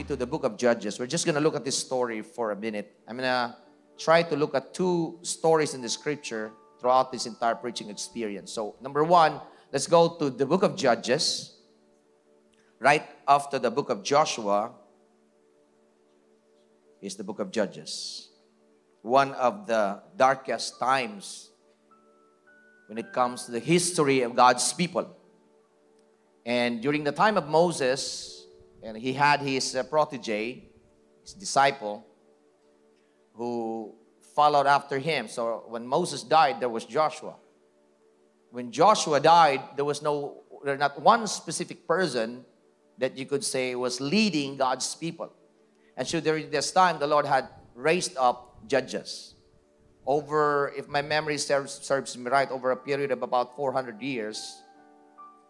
into the book of Judges. We're just going to look at this story for a minute. I'm going to try to look at two stories in the scripture throughout this entire preaching experience. So, number one, let's go to the book of Judges. Right after the book of Joshua is the book of Judges. One of the darkest times when it comes to the history of God's people. And during the time of Moses, and he had his protege, his disciple, who followed after him. So when Moses died, there was Joshua. When Joshua died, there was not one specific person that you could say was leading God's people. And so during this time, the Lord had raised up judges. Over, if my memory serves me right, over a period of about 400 years,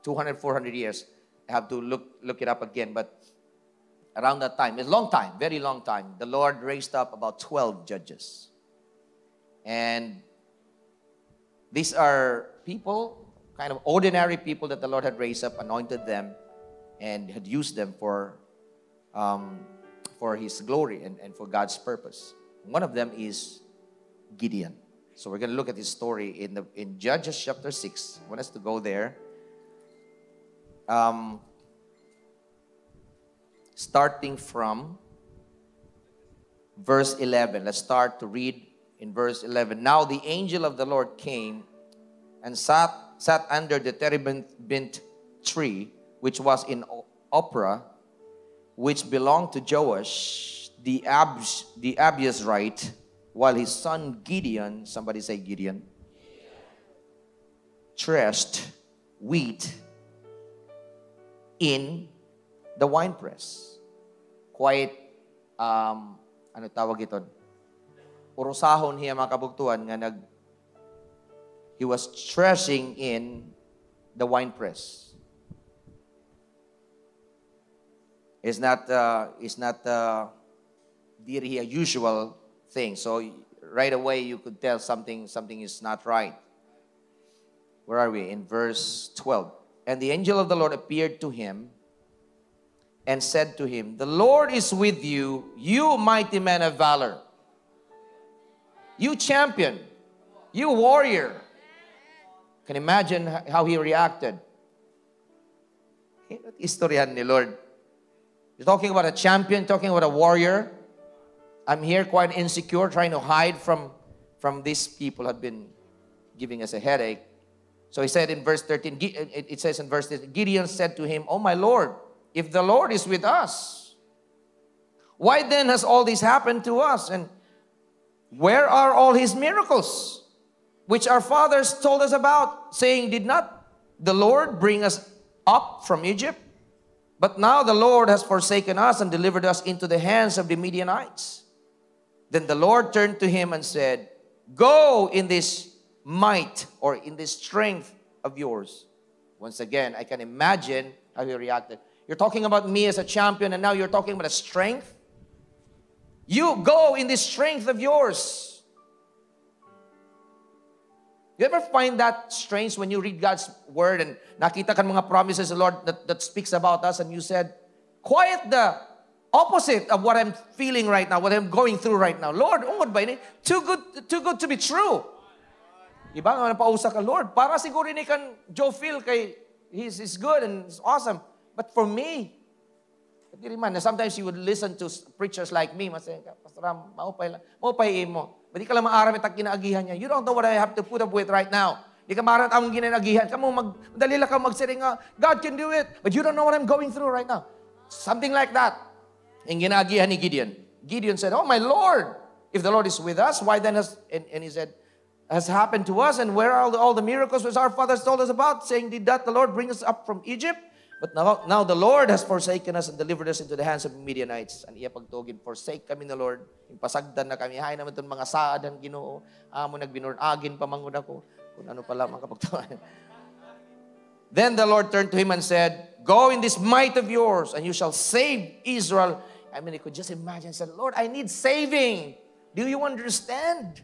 200, 400 years. I have to look it up again, but around that time, a long time, very long time, the Lord raised up about 12 judges. And these are people, kind of ordinary people that the Lord had raised up, anointed them, and had used them for His glory and for God's purpose. One of them is Gideon. So we're going to look at this story in Judges chapter 6. I want us to go there. Starting from verse 11. Let's start to read in verse 11. Now the angel of the Lord came and sat under the terebinth tree, which was in Ophrah, which belonged to Joash the Abiezrite, while his son Gideon, somebody say Gideon, threshed wheat in the winepress. Quite, ano tawag ito? Urusahon hiya mga kabugtuan nga he was threshing in the winepress. It's not a usual thing. So right away you could tell something is not right. Where are we? In verse 12. And the angel of the Lord appeared to him and said to him, "The Lord is with you, you mighty man of valor. You champion, you warrior." Can imagine how he reacted. Istoryahan ni Lord. You're talking about a champion, talking about a warrior. I'm here quite insecure, trying to hide from these people who have been giving us a headache. So he said in verse 13, it says in verse 13, Gideon said to him, "Oh my Lord, if the Lord is with us, why then has all this happened to us? And where are all his miracles, which our fathers told us about, saying, did not the Lord bring us up from Egypt? But now the Lord has forsaken us and delivered us into the hands of the Midianites." Then the Lord turned to him and said, "Go in this might," or in this strength of yours. Once again, I can imagine how he reacted. You're talking about me as a champion, and now you're talking about a strength? You go in this strength of yours. You ever find that strange when you read God's word and nakita kan mga promises of the Lord that speaks about us, and you said, quite the opposite of what I'm feeling right now, what I'm going through right now. Lord, ungod ba ini? Too good to be true. Iba nga napausa ka, Lord, para siguro ni kan Joe Phil kay he's good and it's awesome. But for me, sometimes you would listen to preachers like me, masay ka, Pastor Ram, maupay mo. But di ka lang maaram itang kinaagihan niya. You don't know what I have to put up with right now. Di ka maaram ang ginaagihan. Madali lang ka magsiring, God can do it. But you don't know what I'm going through right now. Something like that. Ang ginaagihan ni Gideon. Gideon said, "Oh my Lord, if the Lord is with us, why then and he said, has happened to us, and where are all the miracles which our fathers told us about, saying, did not the Lord bring us up from Egypt? But now the Lord has forsaken us and delivered us into the hands of the Midianites." And iya pagtugin, forsake kami na Lord. Pasagdan na kami. Hay naman itong mga saad ang Ginoo. Amo nagbinuragin pamangod ako. Kung ano pala mga kapagtawan. Then the Lord turned to him and said, "Go in this might of yours, and you shall save Israel." I mean, I could just imagine, said, "Lord, I need saving. Do you understand?"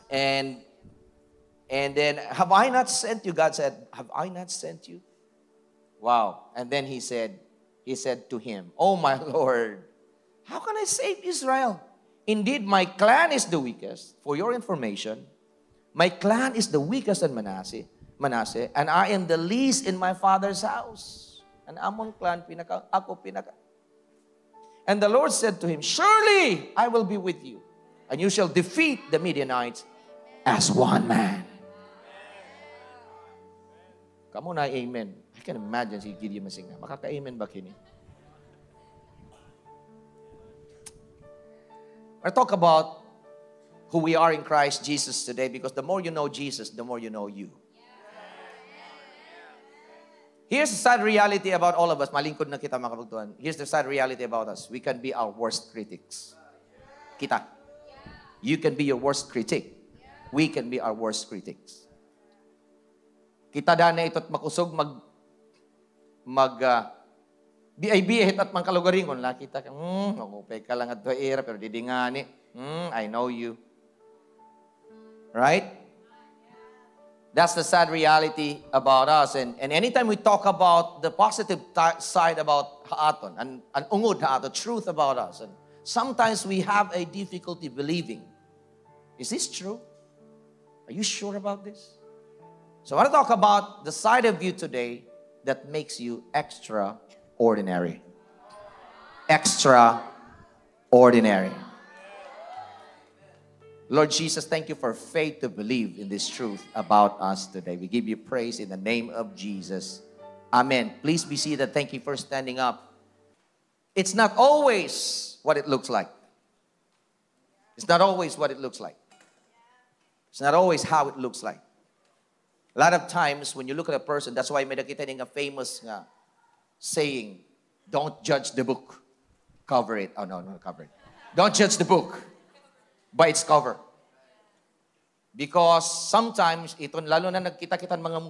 And then, "Have I not sent you?" God said, "Have I not sent you?" Wow. And then he said, He said to him, "Oh my Lord, how can I save Israel? Indeed, my clan is the weakest. For your information, my clan is the weakest in Manasseh, and I am the least in my father's house. And among clan, ako pinaka. And the Lord said to him, surely I will be with you, and you shall defeat the Midianites as one man." Come on, amen. I can imagine si Gideon Masinga. Makaka-amen ba kini? I talk about who we are in Christ Jesus today, because the more you know Jesus, the more you know you. Here's the sad reality about all of us. Malingkod na kita, mga kabugtuhan. Here's the sad reality about us. We can be our worst critics. Kita. You can be your worst critic. We can be our worst critics. Kita dana ito't makusog biyahit at mangkalugaring kung nakita ka, magupay ka lang at era, pero didingani, I know you. Right? That's the sad reality about us. And anytime we talk about the positive side about haaton, and ungod haaton, truth about us, and sometimes we have a difficulty believing. Is this true? Are you sure about this? So I want to talk about the side of you today that makes you extraordinary. Extraordinary. Lord Jesus, thank you for faith to believe in this truth about us today. We give you praise in the name of Jesus. Amen. Please be seated. Thank you for standing up. It's not always what it looks like. It's not always what it looks like. It's not always how it looks like. A lot of times when you look at a person, that's why may nakita niya famous nga saying, don't judge the book. Cover it. Oh, no, cover it. Don't judge the book by its cover. Because sometimes, lalo na nagkita-kita mga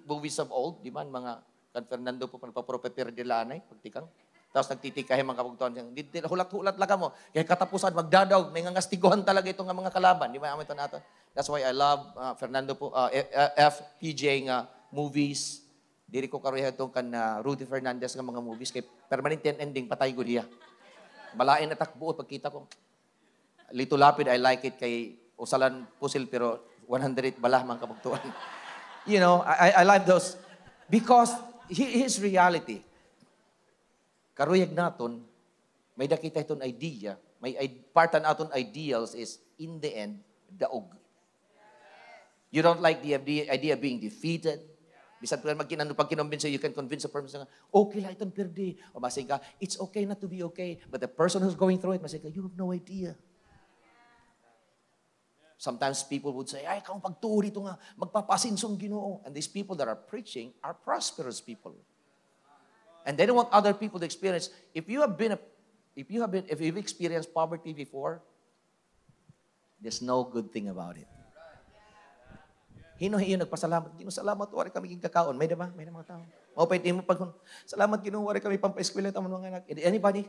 movies of old, di ba? Mga kan Fernando po, pagpapropeper de lanay, pagtikang. Tapos nagtitikahin mga kabugtuhan. Hulat-hulat lang mo. Kaya katapusan, magdadaw. May ngastiguhan talaga itong mga kalaban. Di ba? Ito natin. That's why I love Fernando po, FPJ nga movies. Diri ko karuya itong kan Rudy Fernandez nga mga movies. Kay permanent ending, patay ko niya. Balain na takbuot pagkita ko. Lito Lapid, I like it. Kay Usalan Pusil, pero 100 balah mga kabugtuhan. You know, I like those. Because his reality. Karuyag naton, may nakita itong idea, may partan aton ideals is, in the end, daog. You don't like the idea of being defeated. Bisan pag kinumbinse, you can convince a person, okay lang itong perde. O masing ka, it's okay not to be okay. But the person who's going through it, masing ka, you have no idea. Sometimes people would say, ay, kung pagtuo dito nga, magpapasinsong Ginoo. And these people that are preaching are prosperous people. And they don't want other people to experience. If you've experienced poverty before, there's no good thing about it. Hino nagpasalamat. Ginoo, salamat, wari kami kakaon. May diba? May mga tao. Mapait mo pag, salamat Ginoo, wari kami pampaeskwela tamo mga anak. Anybody?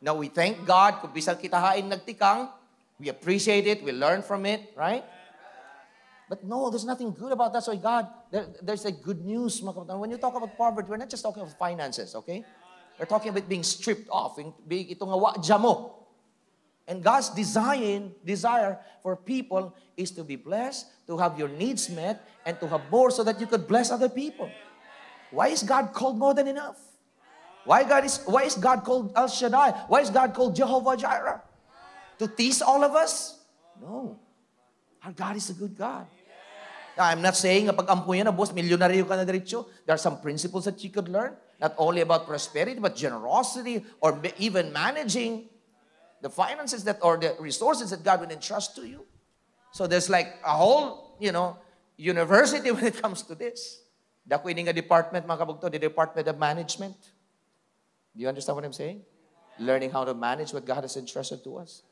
Now we thank God kung bisang kita hain nagtikang. We appreciate it. We learn from it, right? But no, there's nothing good about that. So God, there's a good news. When you talk about poverty, we're not just talking about finances, okay? We're talking about being stripped off. Being itong wadya mo. And God's desire for people is to be blessed, to have your needs met, and to have more so that you could bless other people. Why is God called more than enough? Why is God called El Shaddai? Why is God called Jehovah Jireh? To tease all of us? No. Our God is a good God. Now, I'm not saying pag ampuyan na boss, milyonaryo ka na diretso. There are some principles that you could learn. Not only about prosperity, but generosity, or even managing the finances or the resources that God will entrust to you. So there's like a whole, university when it comes to this. Dako ini nga department, mga kabugto, the Department of Management. Do you understand what I'm saying? Learning how to manage what God has entrusted to us.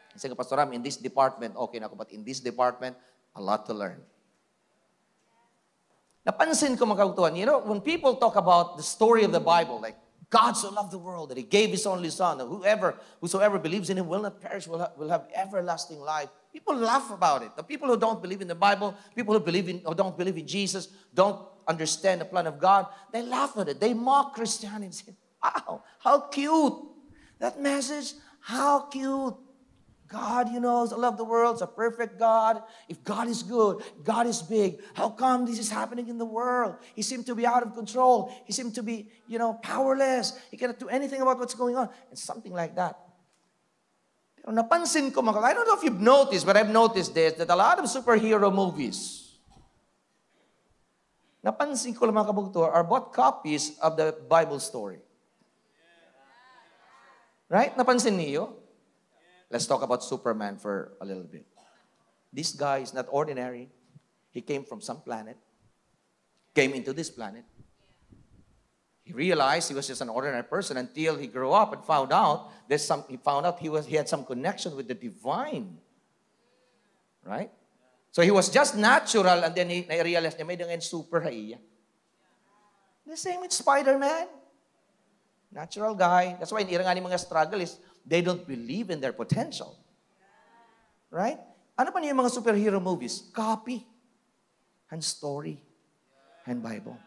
Kasi Pastor Ram, in this department, okay na ako, but in this department, a lot to learn. Napansin ko mga kabugtuhan, when people talk about the story of the Bible, like, God so loved the world that He gave His only Son, and whosoever believes in Him will not perish, will have everlasting life. People laugh about it. The people who don't believe in the Bible, people who don't believe in Jesus, don't understand the plan of God, they laugh at it. They mock Christianity. Wow, how cute. That message, how cute. God, love the world, is a perfect God. If God is good, God is big. How come this is happening in the world? He seemed to be out of control. He seemed to be, powerless. He cannot do anything about what's going on. And something like that. Pero napansin ko, I don't know if you've noticed, but I've noticed this, that a lot of superhero movies, napansin ko lang mga kabugto, are bought copies of the Bible story. Right? Napansin niyo? Let's talk about Superman for a little bit. This guy is not ordinary. He came from some planet, came into this planet. He realized he was just an ordinary person until he grew up and found out he had some connection with the divine. Right? So he was just natural, and then he realized niya may dengan super haiya. The same with Spider-Man. Natural guy. That's why nga ni mga struggle is they don't believe in their potential. Right? Ano pa niyo yung mga superhero movies? Copy. And story. And Bible.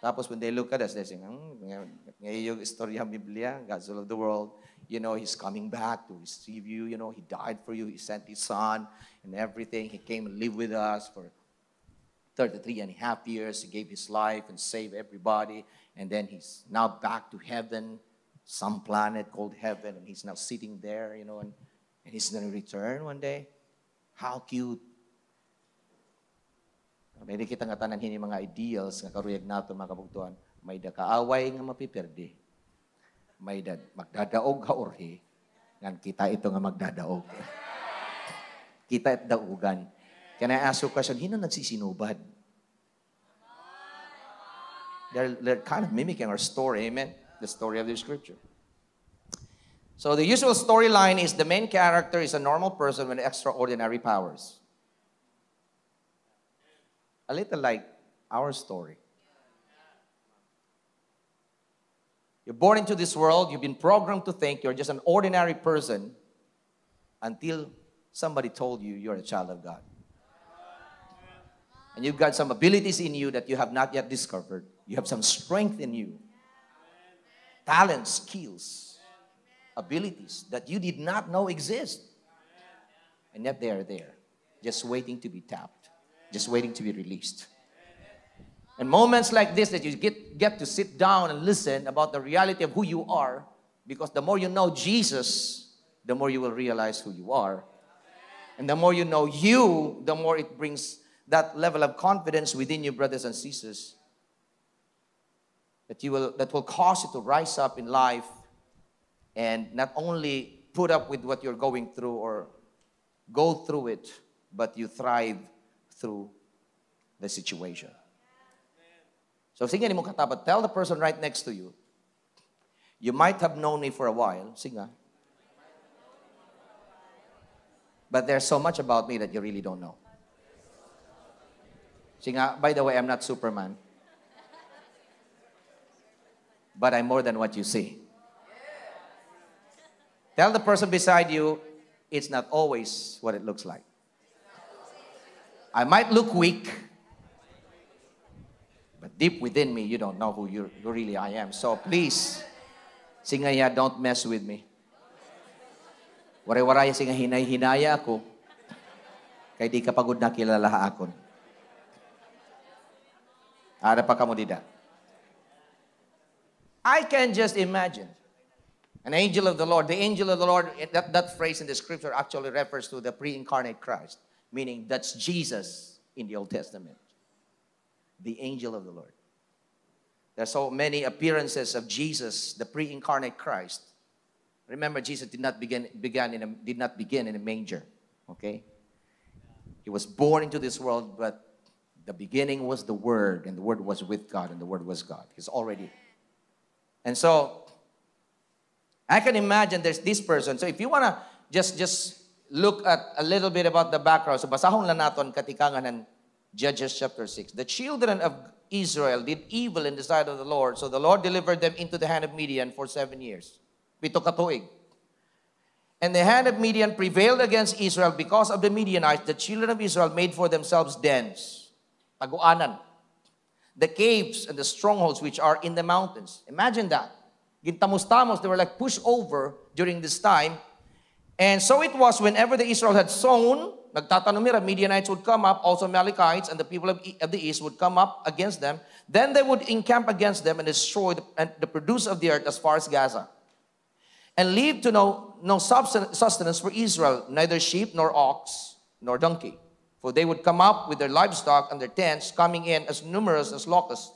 Tapos when they look at us, they say, ngayon yung istorya ng Biblia, God so loved the world, He's coming back to receive you, He died for you, He sent His Son and everything. He came and lived with us for 33 and a half years. He gave His life and saved everybody. And then He's now back to heaven, some planet called heaven, and He's now sitting there, and He's going to return one day. How cute. May kita nga tanan hini mga ideals nga karuyag nato mga kabugtuan. May da kaaway nga mapiperde. May da magdadaog ka orhi. Ngan kita ito nga magdadaog. Kita at daugan. Can I ask you a question? Hino nagsisinubad? They're kind of mimicking our story, amen? The story of the scripture. So the usual storyline is the main character is a normal person with extraordinary powers. A little like our story. You're born into this world, you've been programmed to think you're just an ordinary person until somebody told you you're a child of God. And you've got some abilities in you that you have not yet discovered. You have some strength in you. Talents, skills, abilities that you did not know exist. And yet they are there, just waiting to be tapped. Just waiting to be released. And moments like this that you get to sit down and listen about the reality of who you are, because the more you know Jesus, the more you will realize who you are. And the more you know you, the more it brings that level of confidence within you, brothers and sisters, that will cause you to rise up in life and not only put up with what you're going through or go through it, but you thrive through the situation. So, sige ni mo katapat, tell the person right next to you, you might have known me for a while, sige, but there's so much about me that you really don't know. Sige, by the way, I'm not Superman, but I'm more than what you see. Tell the person beside you, it's not always what it looks like. I might look weak, but deep within me, you don't know who really I am. So please, singaya, don't mess with me. Waray-waray singa hinay-hinaya ako, kay di ka pagod na kilala akon. Ada pa kamo dida. I can just imagine an angel of the Lord. The angel of the Lord, that phrase in the scripture actually refers to the pre-incarnate Christ. Meaning that's Jesus in the Old Testament. The angel of the Lord. There are so many appearances of Jesus, the pre-incarnate Christ. Remember, Jesus did not begin in a manger. Okay? He was born into this world, but the beginning was the Word, and the Word was with God, and the Word was God. He's already. And so, I can imagine there's this person. So if you want to just look at a little bit about the background. So basahon lang natin katikangan ng Judges chapter 6. The children of Israel did evil in the sight of the Lord. So the Lord delivered them into the hand of Midian for 7 years. Pito katuig. And the hand of Midian prevailed against Israel because of the Midianites. The children of Israel made for themselves dens. Taguanan. the caves and the strongholds which are in the mountains. Imagine that. Gintamos-tamos, they were like pushed over during this time. And so it was whenever the Israel had sown, nagtatanumira, Midianites would come up, also Amalekites, and the people of the east would come up against them. Then they would encamp against them and destroy the produce of the earth as far as Gaza. And leave to no sustenance for Israel, neither sheep, nor ox, nor donkey. For they would come up with their livestock and their tents, coming in as numerous as locusts.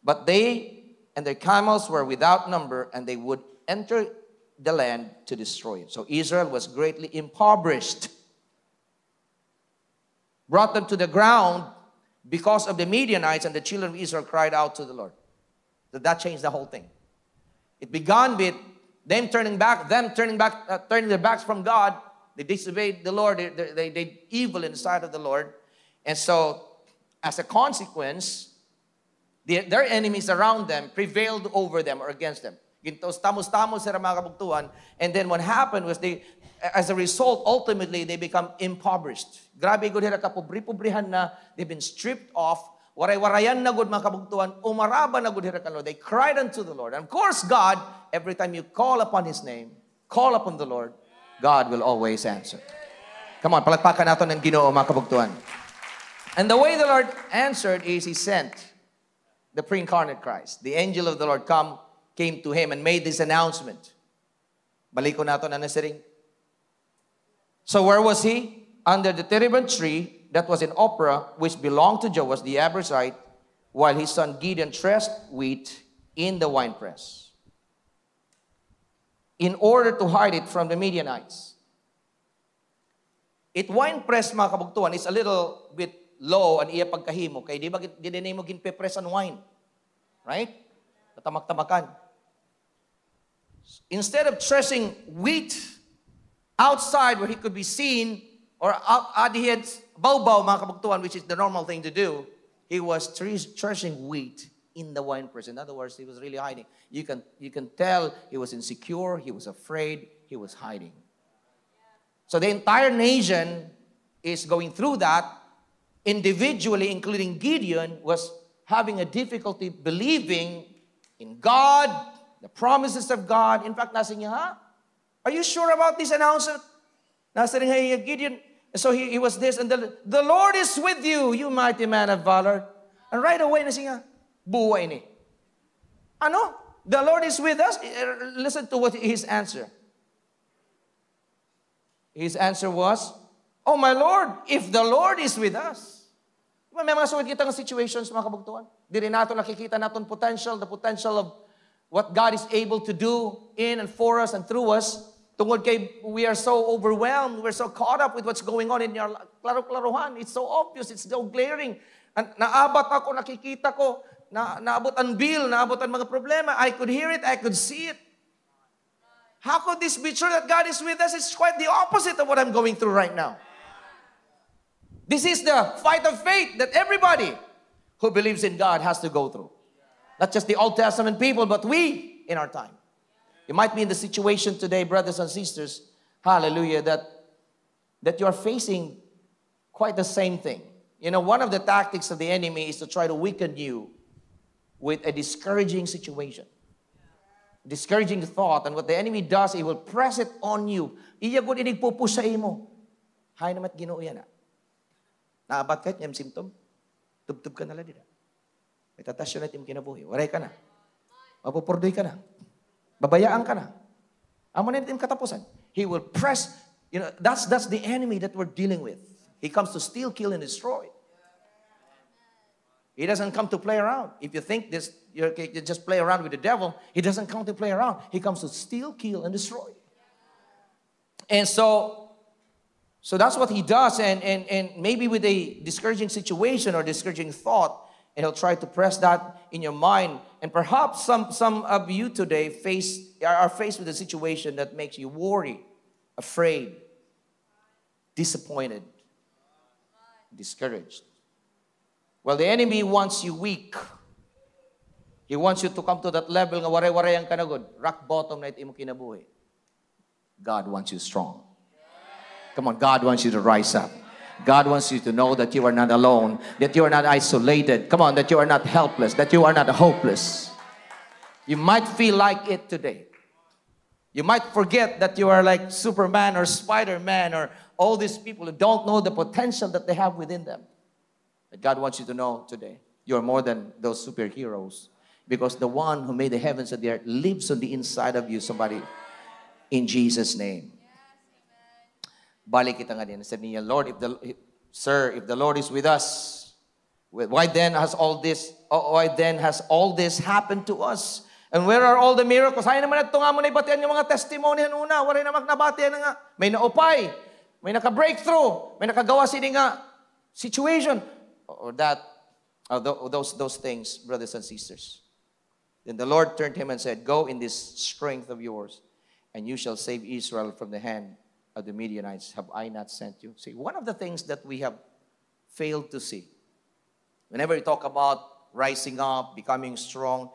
But they and their camels were without number, and they would enter the land to destroy it. So Israel was greatly impoverished. Brought them to the ground because of the Midianites, and the children of Israel cried out to the Lord. So that changed the whole thing. It began with them turning their backs from God. They disobeyed the Lord. They did evil in the sight of the Lord. And so, as a consequence, their enemies around them prevailed over them or against them. Tamos-tamos sila mga kabugtuhan. And then what happened was as a result, ultimately, they become impoverished. Grabe gud hira ka pobre-pobrehan na. They've been stripped off. Waray-warayan na gud mga kabugtuhan. Umaraba na gud hira ka Lord. They cried unto the Lord. And of course, God, every time you call upon His name, call upon the Lord, God will always answer. Come on, palakpakan natin ng Ginoo mga kabugtuhan. And the way the Lord answered is He sent the pre-incarnate Christ. The angel of the Lord came to Him and made this announcement. Baliko nato na nasiring. So where was He? Under the terebinth tree that was in Ophrah, which belonged to Joash the Abiezrite, while his son Gideon threshed wheat in the winepress, in order to hide it from the Midianites. It winepress, mga kabugtuhan, is a little bit low ang iya pagkahimo. Kaya di ba gini mo ginpepress ang wine? Right? Tatamak-tamakan. Instead of threshing wheat outside where he could be seen, or out he had baw-baw, mga kabugtuhan, which is the normal thing to do, he was threshing wheat in the winepress. In other words, he was really hiding. You can tell he was insecure, he was afraid, he was hiding. So the entire nation is going through that. Individually, including Gideon, was having a difficulty believing in God, the promises of God. In fact, nasa niya, are you sure about this announcement? Nasa rin, hey, Gideon. So he was this, and the Lord is with you, you mighty man of valor. And right away, nasa niya, buhay ni. Ano? The Lord is with us? Listen to what his answer. His answer was, oh my Lord, if the Lord is with us. May mga suwid kitang situations, mga kabugtuan. Di rin natin nakikita natin the potential of what God is able to do in and for us and through us. Tungod kay we are so overwhelmed, we're so caught up with what's going on in your klaro-klaruhan. It's so obvious, it's so glaring. Naabat ako, nakikita ko, naabot ang bill, naabot ang mga problema. I could hear it, I could see it. How could this be true that God is with us? It's quite the opposite of what I'm going through right now. This is the fight of faith that everybody who believes in God has to go through. Not just the Old Testament people, but we in our time. You might be in the situation today, brothers and sisters, hallelujah, that you are facing quite the same thing. You know, one of the tactics of the enemy is to try to weaken you with a discouraging situation. Discouraging thought. And what the enemy does, he will press it on you. Iya gud inigpupush sa imo. Hay namat Ginoo yan. Naabat kahit niyang symptom. Tubtub ka na lang dito. May tatasyon natin kinabuhi. Waray ka na. Mapupurdoy ka na. Babayaan ka na. Amo na natin katapusan. He will press. You know, that's the enemy that we're dealing with. He comes to steal, kill, and destroy. He doesn't come to play around. If you think you just play around with the devil, he doesn't come to play around. He comes to steal, kill, and destroy. And so that's what he does. And maybe with a discouraging situation or discouraging thought, and he'll try to press that in your mind. And perhaps some of you today are faced with a situation that makes you worried, afraid, disappointed, discouraged. Well, the enemy wants you weak. He wants you to come to that level nga waray-waray ang kanagod. Rock bottom na imo kinabuhi. God wants you strong. Come on, God wants you to rise up. God wants you to know that you are not alone, that you are not isolated. Come on, that you are not helpless, that you are not hopeless. You might feel like it today. You might forget that you are like Superman or Spider-Man or all these people who don't know the potential that they have within them. But God wants you to know today, you are more than those superheroes. Because the one who made the heavens and the earth lives on the inside of you, somebody, in Jesus' name. Balik kita nga din. Said niya, Lord, if the Lord is with us, why then has all this happened to us? And where are all the miracles? Ay naman ito nga mo na ibatian yung mga testimony una. Wala na magnabatian na nga. May naupay. May naka-breakthrough. May nakagawa sini nga situation. Or those things, brothers and sisters. Then the Lord turned to him and said, go in this strength of yours, and you shall save Israel from the hand of the Midianites. Have I not sent you? See, one of the things that we have failed to see, whenever we talk about rising up, becoming strong,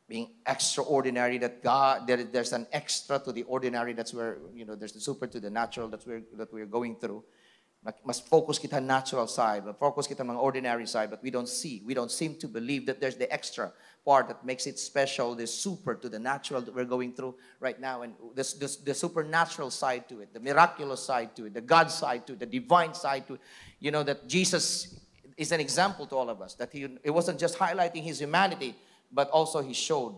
being extraordinary, that God, there's an extra to the ordinary. That's where, there's the super to the natural that we're going through. Mas focus kita natural side, but focus kita mga ordinary side, but we don't seem to believe that there's the extra part that makes it special, the super to the natural that we're going through right now, and the supernatural side to it, the miraculous side to it, the God side to it, the divine side to it. That Jesus is an example to all of us, that it wasn't just highlighting his humanity, but also he showed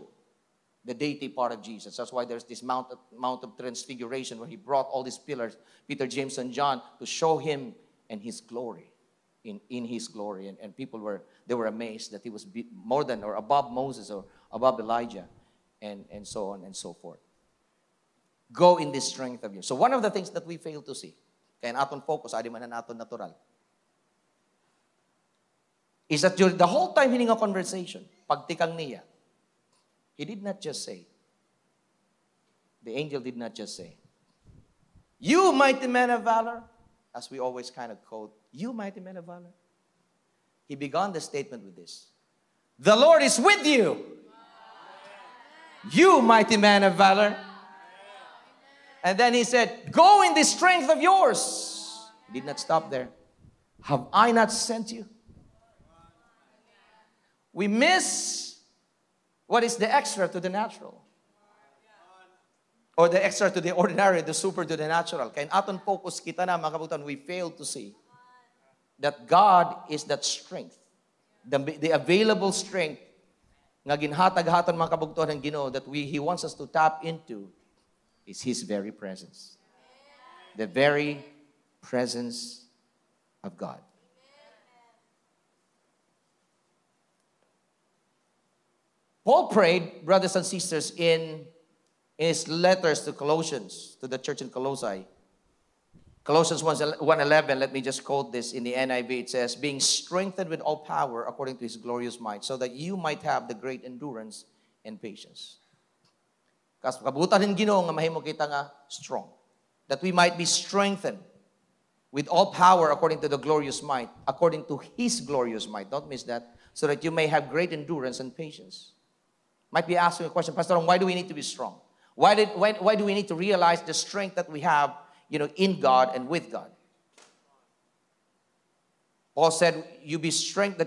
the deity part of Jesus. That's why there's this Mount of Transfiguration where he brought all these pillars, Peter, James, and John, to show him and his glory, in his glory. And people were amazed that he was more than or above Moses or above Elijah, and so on and so forth. Go in this strength of yours. So one of the things that we fail to see, kaya naton focus, adi man na naton natural, is that during the whole time hining a conversation, pagtikang niya, he did not just say, the angel did not just say, you mighty man of valor, as we always kind of quote, you mighty man of valor. He began the statement with this, the Lord is with you, you mighty man of valor. And then he said, go in the strength of yours. He did not stop there. Have I not sent you? We miss what is the extra to the natural? Or the extra to the ordinary, the super to the natural. Kaya aton focus kita na, mga kabutan, we fail to see that God is that strength. The available strength nga ginhatag-haton mga kabugtuhan ng Ginoo that He wants us to tap into is His very presence. The very presence of God. Paul prayed, brothers and sisters, in his letters to Colossians, to the church in Colossae. Colossians 1:11, let me just quote this in the NIV. It says, being strengthened with all power according to His glorious might, so that you might have the great endurance and patience. Kasi kabutan ng Ginoo nga mahimo kita nga strong. That we might be strengthened with all power according to the glorious might, according to His glorious might. Don't miss that. So that you may have great endurance and patience. Might be asking a question, Pastor, why do we need to be strong? Why do we need to realize the strength that we have, in God and with God? Paul said, you be strengthened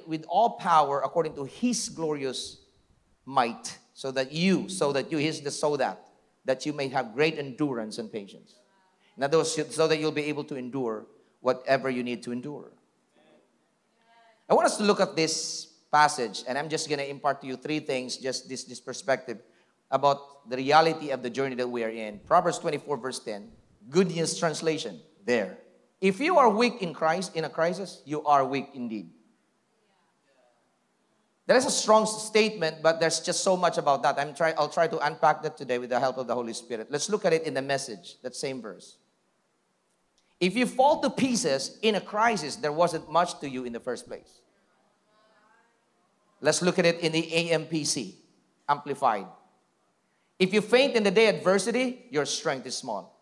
with all power according to His glorious might, so that you, here's the so that you may have great endurance and patience. In other words, so that you'll be able to endure whatever you need to endure. I want us to look at this passage, and I'm just going to impart to you three things, just this perspective about the reality of the journey that we are in. Proverbs 24 verse 10, Good News Translation, there. If you are weak in Christ, in a crisis, you are weak indeed. That is a strong statement, but there's just so much about that. I'll try to unpack that today with the help of the Holy Spirit. Let's look at it in the Message, that same verse. If you fall to pieces in a crisis, there wasn't much to you in the first place. Let's look at it in the AMPC, Amplified. If you faint in the day of adversity, your strength is small.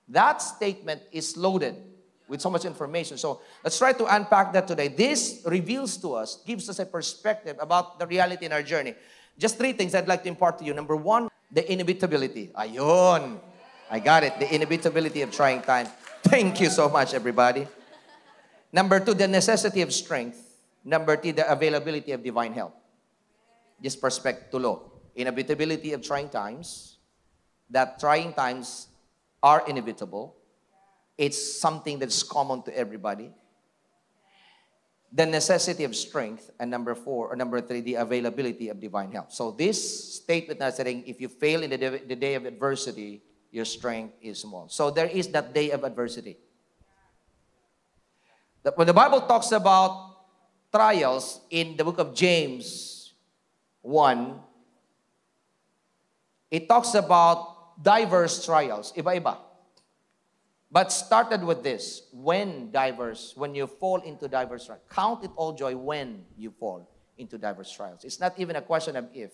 That statement is loaded with so much information. So let's try to unpack that today. This reveals to us, gives us a perspective about the reality in our journey. Just three things I'd like to impart to you. Number one, the inevitability. Ayun. I got it. The inevitability of trying time. Thank you so much, everybody. Number 2, the necessity of strength. Number 3, the availability of divine help. Just perspective to law. Inevitability of trying times. That trying times are inevitable. It's something that's common to everybody. The necessity of strength. And number 4, or number 3, the availability of divine help. So this statement is saying, if you fail in the day of adversity, your strength is small. So there is that day of adversity. When the Bible talks about trials in the book of James 1, it talks about diverse trials, iba-iba. But started with this, when you fall into diverse trials. Count it all joy when you fall into diverse trials. It's not even a question of if,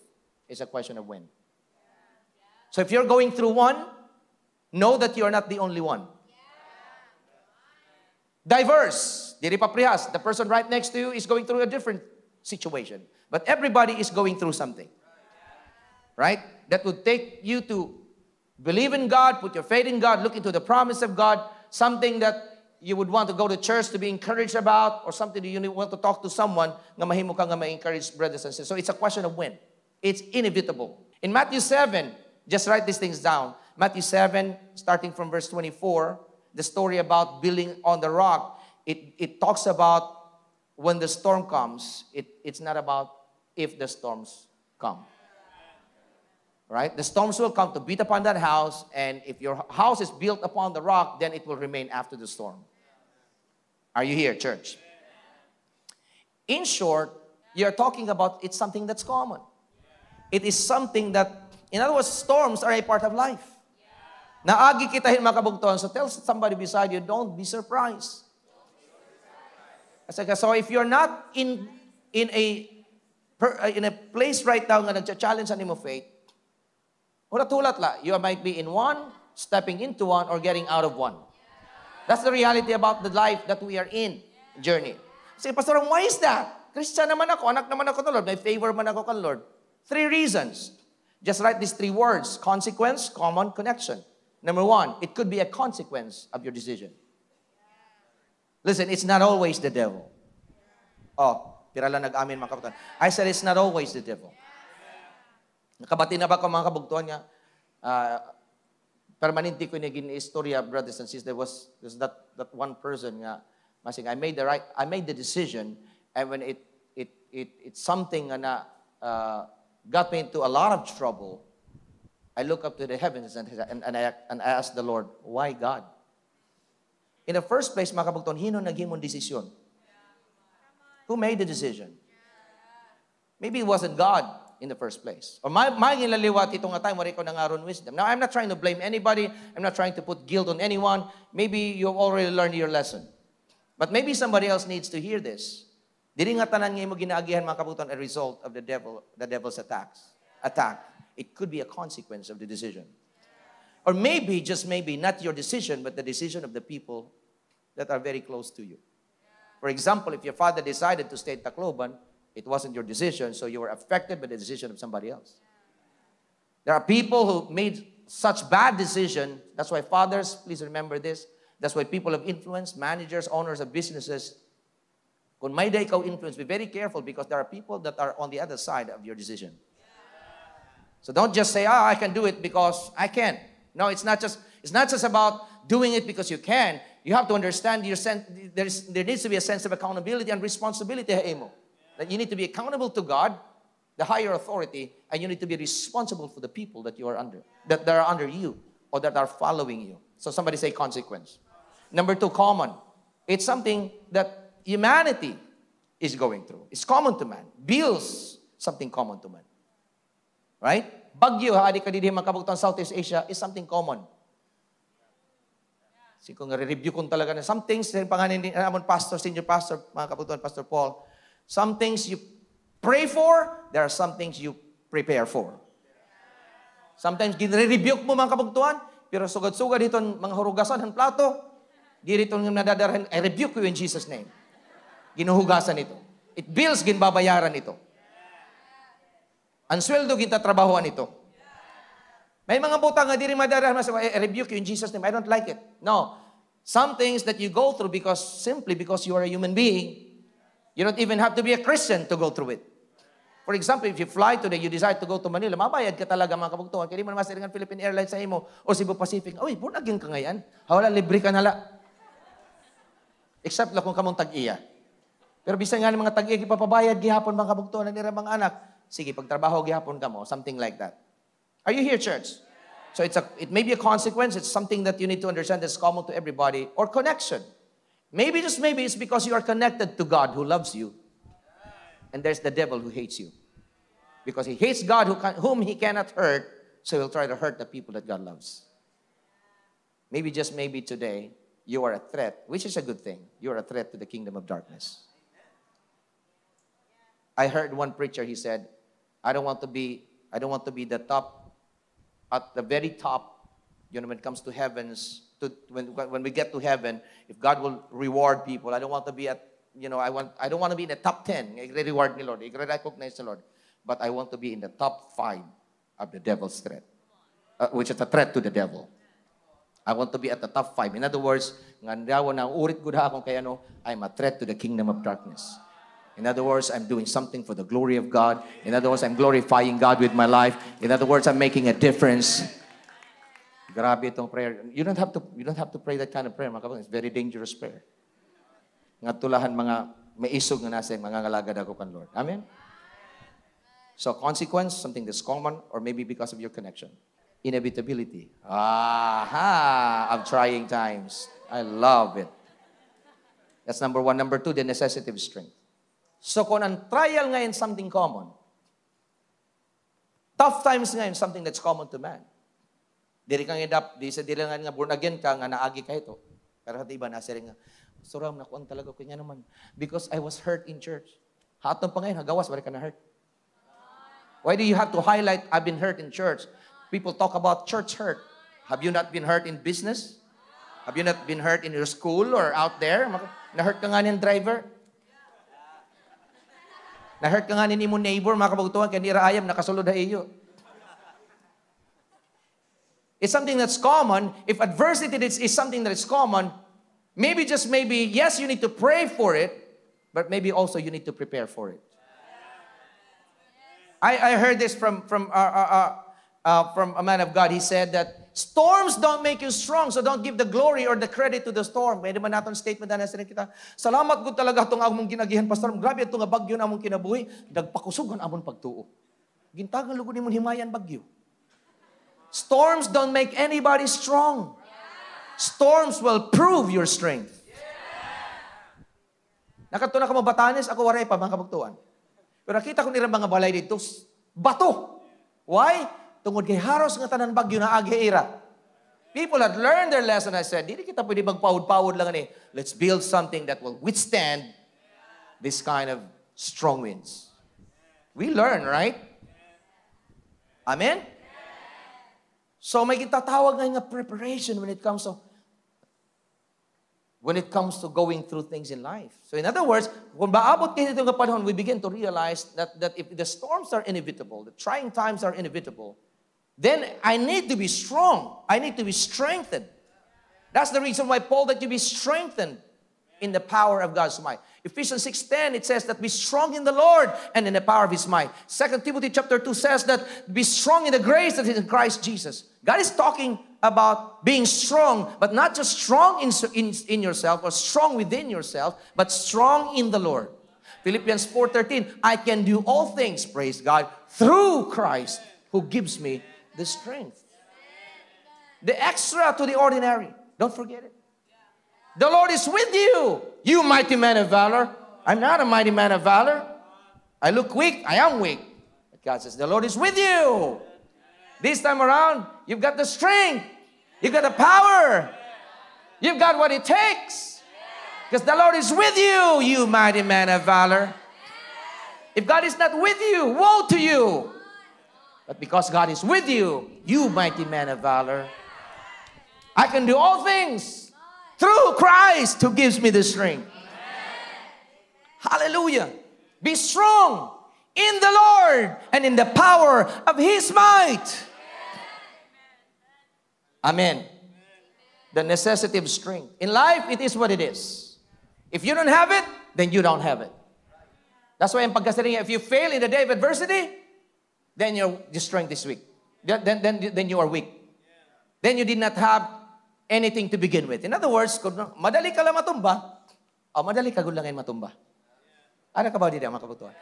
it's a question of when. So if you're going through one, know that you are not the only one. Diverse. Diri paprihas. The person right next to you is going through a different situation. But everybody is going through something. Right? That would take you to believe in God, put your faith in God, look into the promise of God, something that you would want to go to church to be encouraged about, or something that you want to talk to someone na mahimo ka nga ma-encourage, brothers and sisters. So it's a question of when. It's inevitable. In Matthew 7, just write these things down. Matthew 7, starting from verse 24, the story about building on the rock, it talks about when the storm comes. It's not about if the storms come. Right? The storms will come to beat upon that house, and if your house is built upon the rock, then it will remain after the storm. Are you here, church? In short, you're talking about it's something that's common. It is something that, in other words, storms are a part of life. Naagi kitahin makabugtuhan. So tell somebody beside you, don't be surprised. So if you're not in a place right now na nagcha-challenge sa faith, hulat-hulat la, you might be in one, stepping into one, or getting out of one. That's the reality about the life that we are in, journey. Say, Pastor, why is that? Christian naman ako, anak naman ako ng Lord, may favor man ako kay Lord. 3 reasons. Just write these 3 words: consequence, common, connection. Number 1, it could be a consequence of your decision. Listen, it's not always the devil. Oh, pira lang nag-amin mga kabutuan. I said it's not always the devil. Nakabati na ba ko mga kabugtuan niya? Permanente ko naging istorya, brothers and sisters. There's that one person nga, masing I made the decision, and when it's something na got me into a lot of trouble, I look up to the heavens and I ask the Lord, why God? In the first place, mga kabugtuan, hino naghimong desisyon? Who made the decision? Maybe it wasn't God in the first place. Or maging laliwat itong time wala ko nangaron wisdom. Now, I'm not trying to blame anybody. I'm not trying to put guilt on anyone. Maybe you've already learned your lesson. But maybe somebody else needs to hear this. Dili nga tanan nga mo ginaagihan mga kabutan a result of the devil's attack. It could be a consequence of the decision. Or maybe, just maybe, not your decision, but the decision of the people that are very close to you. For example, if your father decided to stay at Tacloban, it wasn't your decision, so you were affected by the decision of somebody else. There are people who made such bad decisions. That's why fathers, please remember this. That's why people of influence, managers, owners of businesses, kung may day ikaw influence, be very careful because there are people that are on the other side of your decision. So don't just say, I can do it because I can. No, it's not just about doing it because you can. You have to understand there needs to be a sense of accountability and responsibility. That you need to be accountable to God, the higher authority, and you need to be responsible for the people that you are under, that are under you or that are following you. So somebody say consequence. Number 2, common. It's something that humanity is going through. It's common to man. Bills, something common to man. Right? Bagyo, haadi ka didi makabugtang Southeast Asia, is something common. Si kung review kung talaga na some things, panganin din amon pastor, senior pastor, mga kabutuan, Pastor Paul, some things you pray for, there are some things you prepare for. Sometimes gine-rebuke mo mga kabugtuan, pero sugad-sugad itong mga hurugasan ng plato, di rito ng nadadarahan, I rebuke you in Jesus' name. Ginuhugasan ito. It bills ginbabayaran ito. Ang sweldo gintatrabahoan ito. May mga butang nga di rin madarahan, I rebuke you in Jesus' name. I don't like it. No. Some things that you go through simply because you are a human being. You don't even have to be a Christian to go through it. For example, if you fly today, you decide to go to Manila, mabayad ka talaga mga kabugtuhan. Kaya di mo naman siringan Philippine Airlines sa imo o Cebu Pacific. Uy, born again ka ngayon. Hawala, libre ka nala. Except lang kung kamong tag-iya. Pero bisan nga ng mga tag-iya, ipapabayad gihapon mga kabugtuhan, nira mga anak. Sige, pagtrabaho gihapon ka mo, something like that. Are you here, church? So it may be a consequence. It's something that you need to understand that's common to everybody. Or connection. Maybe, just maybe, it's because you are connected to God who loves you. And there's the devil who hates you. Because he hates God whom he cannot hurt, so he'll try to hurt the people that God loves. Maybe, just maybe today, you are a threat, which is a good thing. You are a threat to the kingdom of darkness. I heard one preacher, he said, I don't want to be the top, at the very top, when it comes to heavens, when we get to heaven, if God will reward people, I don't want to be at, I don't want to be in the top 10. I-reward ni Lord. I-recognize the Lord. But I want to be in the top 5 of the devil's threat, which is a threat to the devil. I want to be at the top 5. In other words, I'm a threat to the kingdom of darkness. In other words, I'm doing something for the glory of God. In other words, I'm glorifying God with my life. In other words, I'm making a difference. Grabe itong prayer. You don't have to pray that kind of prayer, mga kapatid. It's very dangerous prayer. Nga tulahan mga maisog nga nasa mga ngalagad ako kan Lord. Amen? So consequence, something that's common, or maybe because of your connection. Inevitability. Of trying times. I love it. That's number 1. Number 2, the necessity of strength. So kung ang trial ngayon something common, tough times ngayon something that's common to man. Dili kang di sa dili nga born again ka nga naagi ka ito. Pero hati iba nasa rin nga, Suram, nakuan talaga ko niya naman. Because I was hurt in church. Hatong pa ngayon, hagawas, balik ka na hurt. Why do you have to highlight, I've been hurt in church? People talk about church hurt. Have you not been hurt in business? Have you not been hurt in your school or out there? Na-hurt ka nga ng driver? Na-hurt ka nga ni mo neighbor, mga kabagutuhan, kaya nira ayam, nakasulod na iyo. It's something that's common. If adversity is something that is common, maybe, just maybe, yes, you need to pray for it, but maybe also you need to prepare for it. I heard this from a man of God. He said that storms don't make you strong, so don't give the glory or the credit to the storm. Pwede man natin statement na nasa kita. Salamat ko talaga itong among ginagihan, Pastor. Grabe itong bagyo na among kinabuhi. Nagpakusog ang among pagtuo. Gintagan lugo ni mong himayan bagyo. Storms don't make anybody strong. Storms will prove your strength. Nakatuna ka mo Batanes, ako waray pa, mga kabagtuan. Pero nakita ko nila mga balay dito, bato. Why? Tungod kay haros nga tanan bagyo na agi-ira. People had learned their lesson. I said, hindi kita pwede magpawod-pawod lang ni. Let's build something that will withstand this kind of strong winds. We learn, right? Amen? So may kitatawag nga preparation when it comes to going through things in life. So in other words, kung baabot kayo itong panahon, we begin to realize that if the storms are inevitable, the trying times are inevitable, then I need to be strong. I need to be strengthened. That's the reason why Paul that you be strengthened in the power of God's might. Ephesians 6:10, it says that be strong in the Lord and in the power of His might. 2 Timothy chapter 2 says that be strong in the grace that is in Christ Jesus. God is talking about being strong, but not just strong in yourself or strong within yourself, but strong in the Lord. Philippians 4:13, I can do all things, praise God, through Christ who gives me the strength. The extra to the ordinary. Don't forget it. The Lord is with you, you mighty man of valor. I'm not a mighty man of valor. I look weak, I am weak. But God says, the Lord is with you. This time around, you've got the strength. You've got the power. You've got what it takes. Because the Lord is with you, you mighty man of valor. If God is not with you, woe to you. But because God is with you, you mighty man of valor. I can do all things through Christ who gives me the strength. Hallelujah. Be strong in the Lord and in the power of His might. Amen. The necessity of strength. In life, it is what it is. If you don't have it, then you don't have it. That's why in pagkasari, if you fail in the day of adversity, then your strength is weak. Then you are weak. Then you did not have anything to begin with. In other words, kung madali ka lang matumba, madali ka lang matumba. Ano ka ba dito, mga kabutuan?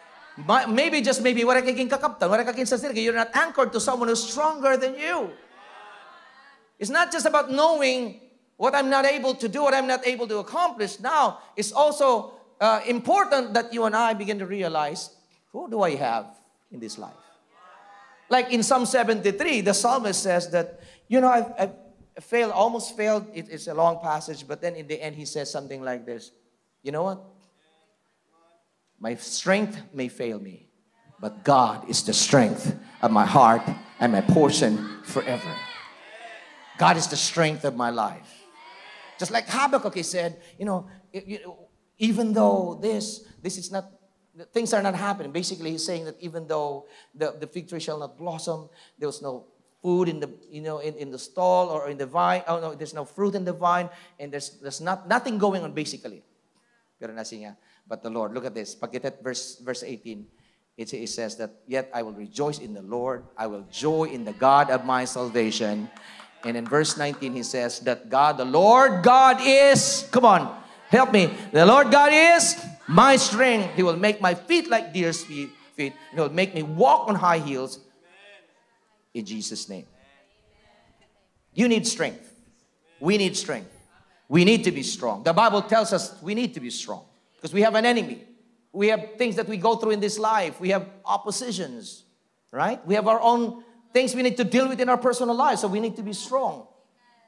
Maybe, just maybe, wala kaging kakaptan, wala kaging sasirga, you're not anchored to someone who's stronger than you. It's not just about knowing what I'm not able to do, what I'm not able to accomplish. Now, it's also important that you and I begin to realize, who do I have in this life? Like in Psalm 73, the psalmist says that, I've failed, almost failed. It's a long passage, but then in the end, he says something like this. You know what? My strength may fail me, but God is the strength of my heart and my portion forever. God is the strength of my life. Just like Habakkuk, he said, even though this is not, things are not happening. Basically, he's saying that even though the fig tree shall not blossom, there was no food in the in the stall or in the vine. Oh no, there's no fruit in the vine, and there's nothing going on basically. Pero nasi nga, but the Lord, look at this. Pagkitat verse 18, it says that, yet I will rejoice in the Lord. I will joy in the God of my salvation. And in verse 19, he says that God, the Lord God is, come on, help me. The Lord God is my strength. He will make my feet like deer's feet. He will make me walk on high heels. In Jesus' name. You need strength. We need strength. We need to be strong. The Bible tells us we need to be strong because we have an enemy. We have things that we go through in this life. We have oppositions, right? We have our own things we need to deal with in our personal lives, so we need to be strong.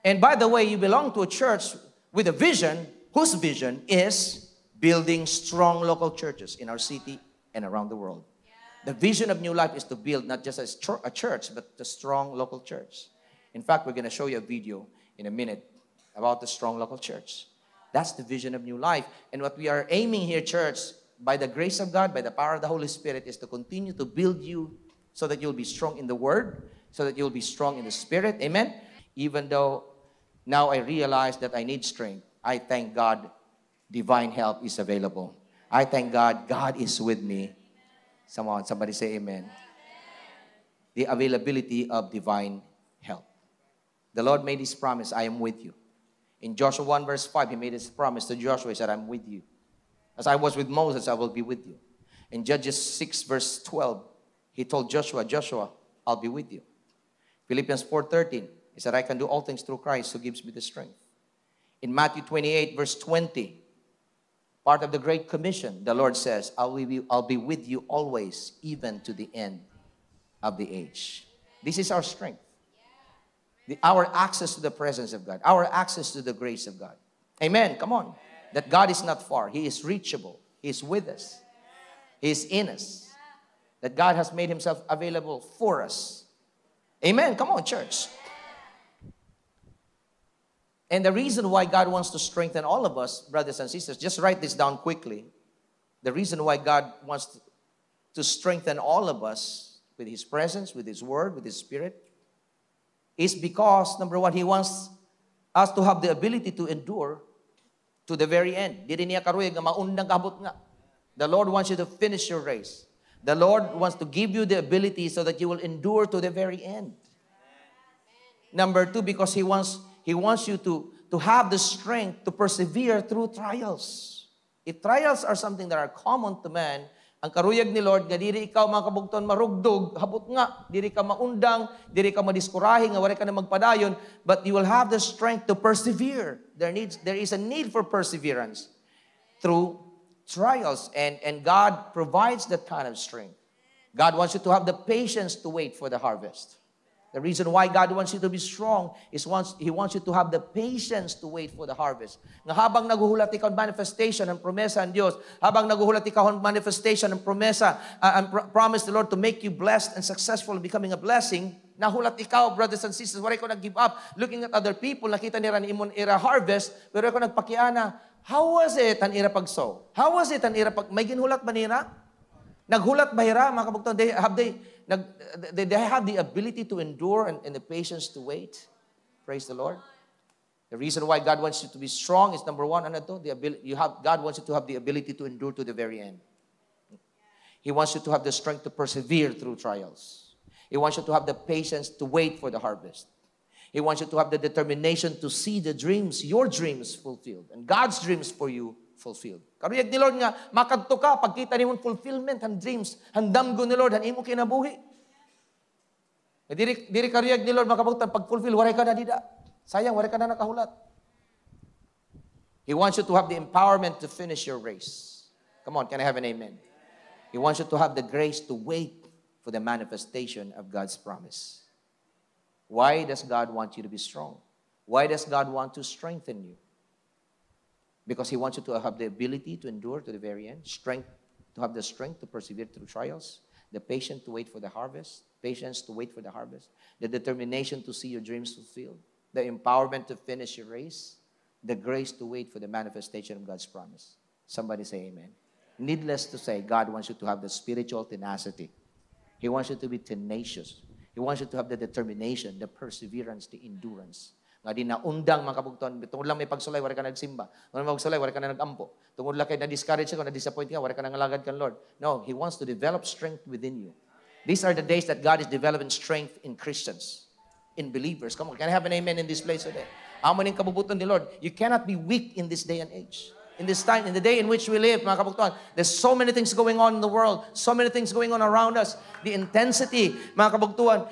And by the way, you belong to a church with a vision, whose vision is building strong local churches in our city and around the world. The vision of New Life is to build not just a church, but a strong local church. In fact, we're going to show you a video in a minute about the strong local church. That's the vision of New Life. And what we are aiming here, church, by the grace of God, by the power of the Holy Spirit, is to continue to build you so that you'll be strong in the Word, so that you'll be strong in the Spirit. Amen? Even though now I realize that I need strength, I thank God divine help is available. I thank God, God is with me. Somebody say amen. The availability of divine help. The Lord made His promise, I am with you. In Joshua 1 verse 5, He made His promise to Joshua. He said, I'm with you. As I was with Moses, I will be with you. In Judges 6 verse 12, He told Joshua, I'll be with you. Philippians 4:13, He said, I can do all things through Christ who gives me the strength. In Matthew 28 verse 20, part of the Great Commission, the Lord says, I'll be with you always, even to the end of the age. This is our strength. Our access to the presence of God. Our access to the grace of God. Amen. Come on. That God is not far. He is reachable. He is with us. He is in us. That God has made Himself available for us. Amen. Come on, church. And the reason why God wants to strengthen all of us, brothers and sisters, just write this down quickly. The reason why God wants to strengthen all of us with His presence, with His Word, with His Spirit, is because, number one, He wants us to have the ability to endure to the very end. Dili niya karuyag nga maundang kabot nga. The Lord wants you to finish your race. The Lord wants to give you the ability so that you will endure to the very end. Number two, because He wants you to have the strength to persevere through trials. If trials are something that are common to man, ang karuyag ni Lord, nga diri ikaw mga kabugton marugdog, habot nga, diri ka maundang, diri ka madiskurahi, nga wala ka na magpadayon, but you will have the strength to persevere. There is a need for perseverance through trials, and God provides that kind of strength. God wants you to have the patience to wait for the harvest. The reason why God wants you to be strong is He wants you to have the patience to wait for the harvest. Nga habang naguhulat ikaw manifestation ng promesa ng Diyos, habang naguhulat ikaw manifestation ng promesa, and promise the Lord to make you blessed and successful in becoming a blessing, nahulat ikaw, brothers and sisters, wala ko nag-give up. Looking at other people, nakita nila ni imon ira harvest, pero ako nagpakiana, how was it an ira pag-sow? How was it an ira pag... May ginhulat ba nila? Naghulat ba ira, mga kabugtong? They have the ability to endure and the patience to wait. Praise the Lord. The reason why God wants you to be strong is number one, ano to? God wants you to have the ability to endure to the very end. He wants you to have the strength to persevere through trials. He wants you to have the patience to wait for the harvest. He wants you to have the determination to see the dreams, your dreams fulfilled, and God's dreams for you fulfilled. Karuyag ni Lord nga, makadto ka, pagkita ni mong fulfillment, ang dreams, ang damgo ni Lord, ang imo kinabuhi. Diri karuyag ni Lord, makabutan, pag-fulfill, waray ka na dida. Sayang, waray ka na nakahulat. He wants you to have the empowerment to finish your race. Come on, can I have an amen? He wants you to have the grace to wait for the manifestation of God's promise. Why does God want you to be strong? Why does God want to strengthen you? Because He wants you to have the ability to endure to the very end, strength, to have the strength to persevere through trials, the patience to wait for the harvest, patience to wait for the harvest, the determination to see your dreams fulfilled, the empowerment to finish your race, the grace to wait for the manifestation of God's promise. Somebody say amen. Needless to say, God wants you to have the spiritual tenacity. He wants you to be tenacious. He wants you to have the determination, the perseverance, the endurance. Nga di na undang mga kabugton, tungod lang may pagsulay, wala ka nagsimba. Tungod lang magsulay, wala ka na nagampo. Tungod lang kayo na-discourage ka, na-disappoint ka, wala ka na ngalagad ka, Lord. No, He wants to develop strength within you. These are the days that God is developing strength in Christians, in believers. Come on, can I have an amen in this place today? Amo ning kabubuton ni Lord. You cannot be weak in this day and age. In this time, in the day in which we live, mga kabuktuan, there's so many things going on in the world, so many things going on around us. The intensity, mga kabuktuan,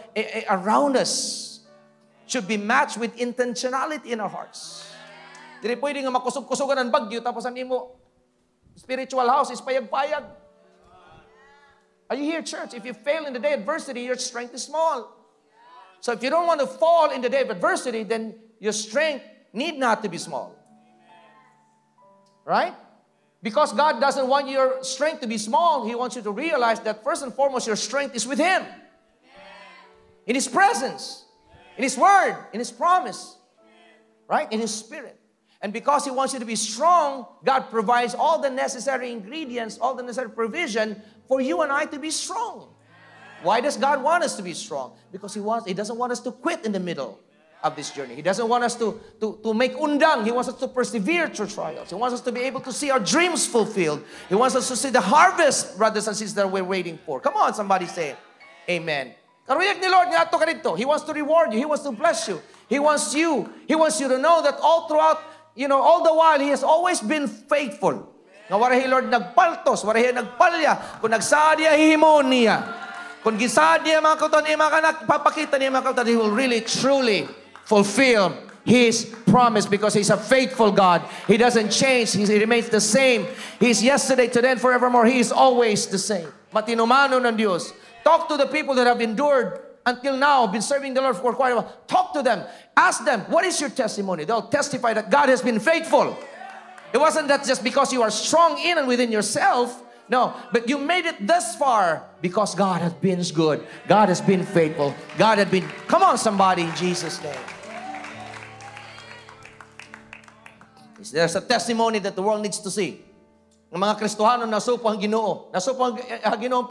around us should be matched with intentionality in our hearts. Dili pwede nga makusog-kusogan ang bagyo, tapos ang imo spiritual house is payag-payag. Are you here, church? If you fail in the day of adversity, your strength is small. So if you don't want to fall in the day of adversity, then your strength need not to be small. Right? Because God doesn't want your strength to be small. He wants you to realize that first and foremost, your strength is with Him. In His presence. In His Word. In His promise. Right? In His Spirit. And because He wants you to be strong, God provides all the necessary ingredients, all the necessary provision for you and I to be strong. Why does God want us to be strong? Because He doesn't want us to quit in the middle of this journey. He doesn't want us to make undang. He wants us to persevere through trials. He wants us to be able to see our dreams fulfilled. He wants us to see the harvest, brothers and sisters, that we're waiting for. Come on, somebody say amen. Karuyag ni Lord, nga ato ka dito. He wants to reward you. He wants to bless you. He wants you to know that all throughout, all the while, He has always been faithful. Nga warahi Lord nagpaltos, warahi nagpalya, kung nagsaad niya, hihimon niya. Kung gisaad niya mga kautan, papakita niya mga kautan, He will really, truly fulfill His promise because He's a faithful God. He doesn't change. He remains the same. He's yesterday, today, and forevermore. He is always the same. Matinumano ng Diyos. Talk to the people that have endured until now, been serving the Lord for quite a while. Talk to them. Ask them, what is your testimony? They'll testify that God has been faithful. It wasn't that just because you are strong in and within yourself. No, but you made it thus far because God has been good. God has been faithful. God has been... Come on, somebody, in Jesus' name. There's a testimony that the world needs to see. Ng mga Kristohano nasupo ang Ginoo. Nasupo ang Ginoo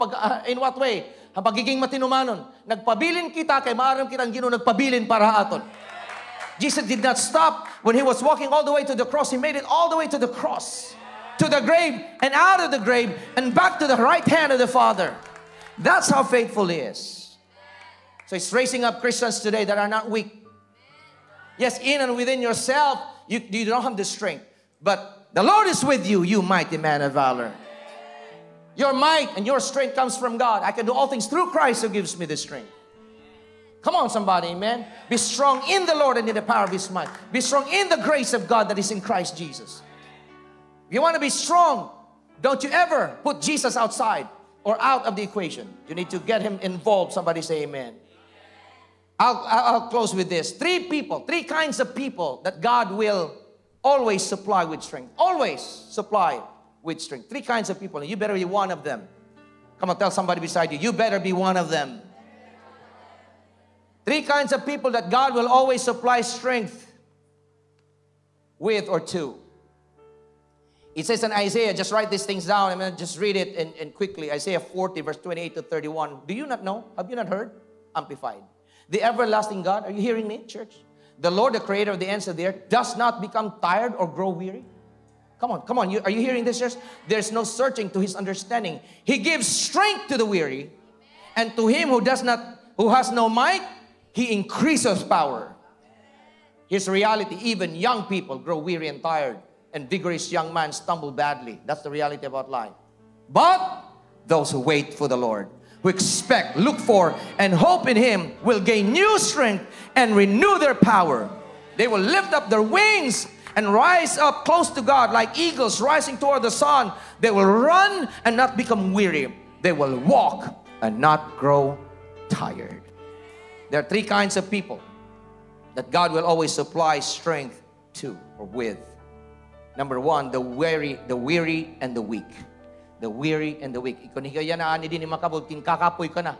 in what way? Ang pagiging matinumanon. Nagpabilin kita kay maaram kitang Ginoo nagpabilin para aton. Jesus did not stop when He was walking all the way to the cross. He made it all the way to the cross, to the grave, and out of the grave, and back to the right hand of the Father. That's how faithful He is. So He's raising up Christians today that are not weak. Yes, in and within yourself, you don't have the strength. But the Lord is with you, you mighty man of valor. Your might and your strength comes from God. I can do all things through Christ who gives me the strength. Come on, somebody, amen. Be strong in the Lord and in the power of His might. Be strong in the grace of God that is in Christ Jesus. If you want to be strong, don't you ever put Jesus outside or out of the equation. You need to get Him involved. Somebody say amen. I'll close with this. Three kinds of people that God will always supply with strength. Always supply with strength. Three kinds of people. And you better be one of them. Come on, tell somebody beside you. You better be one of them. Three kinds of people that God will always supply strength with or to. It says in Isaiah, just write these things down. I'm going to just read it and quickly. Isaiah 40, verse 28 to 31. Do you not know? Have you not heard? Amplified. The everlasting God, are you hearing me, church? The Lord, the creator of the ends of the earth, does not become tired or grow weary. Come on, come on. Are you hearing this, church? There's no searching to His understanding. He gives strength to the weary, and to him who has no might, He increases power. Here's reality. Even young people grow weary and tired, and vigorous young men stumble badly. That's the reality about life. But those who wait for the Lord, who expect, look for, and hope in Him, will gain new strength and renew their power. They will lift up their wings and rise up close to God like eagles rising toward the sun. They will run and not become weary. They will walk and not grow tired. There are three kinds of people that God will always supply strength to or with. Number one, the weary and the weak. The weary and the weak. Kung higayan na ani din ni makabot, kakapoy ka na.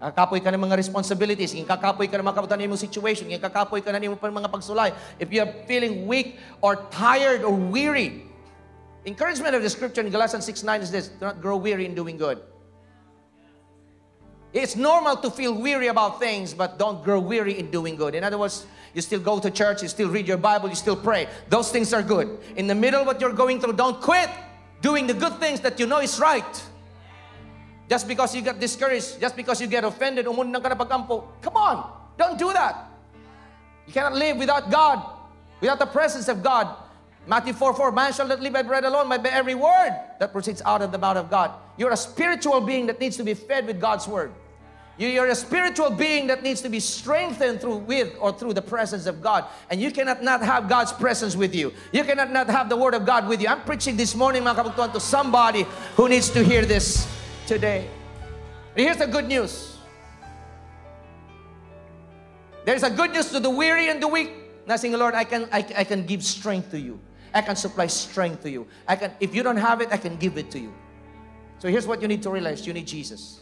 Kakapoy ka na mga responsibilities, kakapoy ka na makabutan mo situation, kakapoy ka na mo mga pagsulay. If you are feeling weak or tired or weary, encouragement of the scripture in Galatians 6:9 is this: do not grow weary in doing good. It's normal to feel weary about things, but don't grow weary in doing good. In other words, you still go to church, you still read your Bible, you still pray. Those things are good. In the middle of what you're going through, don't quit doing the good things that you know is right. Just because you get discouraged, just because you get offended, umunang ka na pagkampo. Come on, don't do that. You cannot live without God, without the presence of God. Matthew 4:4, man shall not live by bread alone, but by every word that proceeds out of the mouth of God. You're a spiritual being that needs to be fed with God's word. You're a spiritual being that needs to be strengthened through the presence of God. And you cannot not have God's presence with you. You cannot not have the word of God with you. I'm preaching this morning, mga kabugtuan, to somebody who needs to hear this today. And here's the good news. There's a good news to the weary and the weak. Saying, Lord, I can give strength to you. I can supply strength to you. If you don't have it, I can give it to you. So here's what you need to realize. You need Jesus.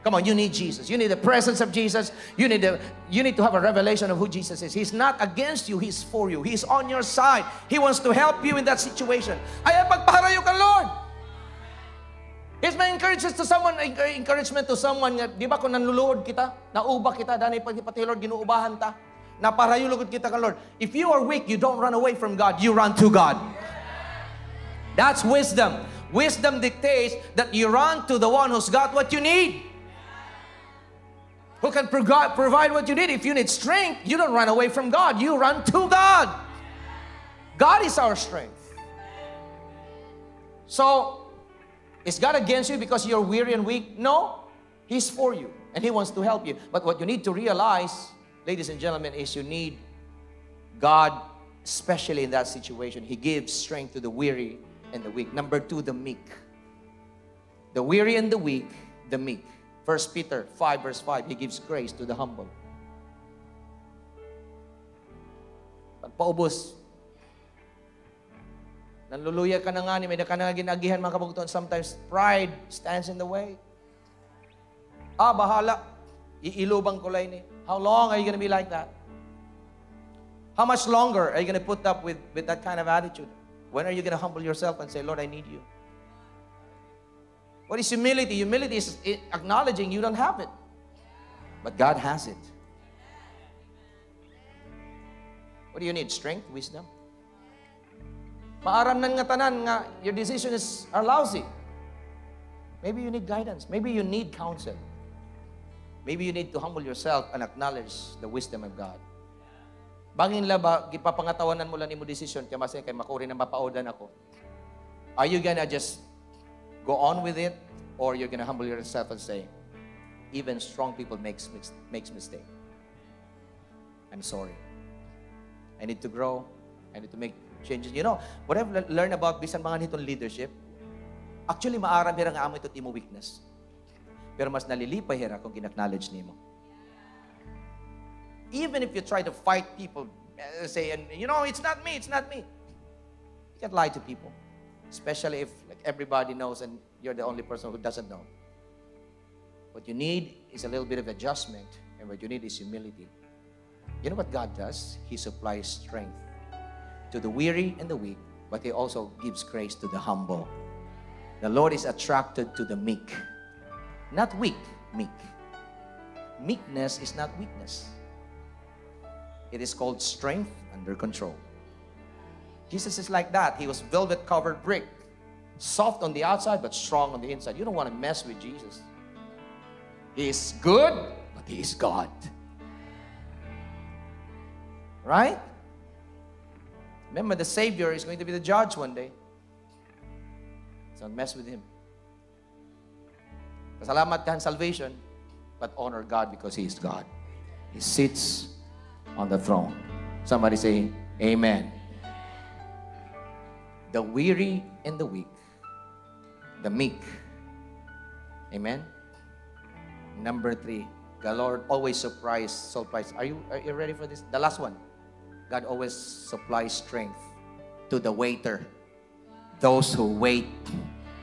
Come on, you need Jesus. You need the presence of Jesus. You need to have a revelation of who Jesus is. He's not against you. He's for you. He's on your side. He wants to help you in that situation. Ay, pagpaharayo ka, Lord. Here's my encouragement to someone. Di ba kung nanluluhod kita, nauba kita, dahil pati Lord, ginuubahan ta. Naparayulugod kita ka, Lord. If you are weak, you don't run away from God. You run to God. That's wisdom. Wisdom dictates that you run to the one who's got what you need. Who can provide what you need. If you need strength, you don't run away from God. You run to God. God is our strength. So, is God against you because you're weary and weak? No. He's for you. And He wants to help you. But what you need to realize, ladies and gentlemen, is you need God, especially in that situation. He gives strength to the weary and the weak. Number two, the meek. The weary and the weak, the meek. 1 Peter 5 verse 5, He gives grace to the humble. Pagpaubos, nanluluya ka na nga ni, may ka na ginagihan mga kabugtuan. Sometimes pride stands in the way. Bahala. Iilubang kulay ni. How long are you going to be like that? How much longer are you going to put up with that kind of attitude? When are you going to humble yourself and say, Lord, I need you? What is humility? Humility is acknowledging you don't have it. But God has it. What do you need? Strength? Wisdom? Maaram nan nga tanan nga your decisions are lousy. Maybe you need guidance. Maybe you need counsel. Maybe you need to humble yourself and acknowledge the wisdom of God. Bangin laba, gipapangatawanan mo lang mo decision, kaya masaya kay makuri na mapaodan ako. Are you gonna just go on with it, or you're gonna humble yourself and say, even strong people makes mistake. I'm sorry. I need to grow. I need to make changes. You know, what I've learned about bisan mga nitong leadership, actually maaram hira nga amo ito timo weakness. Pero mas nalilipay hira kung kin-acknowledge nimo. Even if you try to fight people, say, and you know, it's not me. You can't lie to people. Especially if like everybody knows and you're the only person who doesn't know. What you need is a little bit of adjustment, and what you need is humility. You know what God does? He supplies strength to the weary and the weak, but He also gives grace to the humble. The Lord is attracted to the meek. Not weak, meek. Meekness is not weakness. It is called strength under control. Jesus is like that. He was velvet-covered brick. Soft on the outside, but strong on the inside. You don't want to mess with Jesus. He is good, but He is God. Right? Remember, the Savior is going to be the judge one day. So don't mess with Him. Pasalamat ka sa salvation, but honor God because He is God. He sits on the throne. Somebody say, Amen. The weary and the weak, the meek. Amen. Number 3, the Lord always supplies. Are you ready for this? The last one. God always supplies strength to the waiter. Those who wait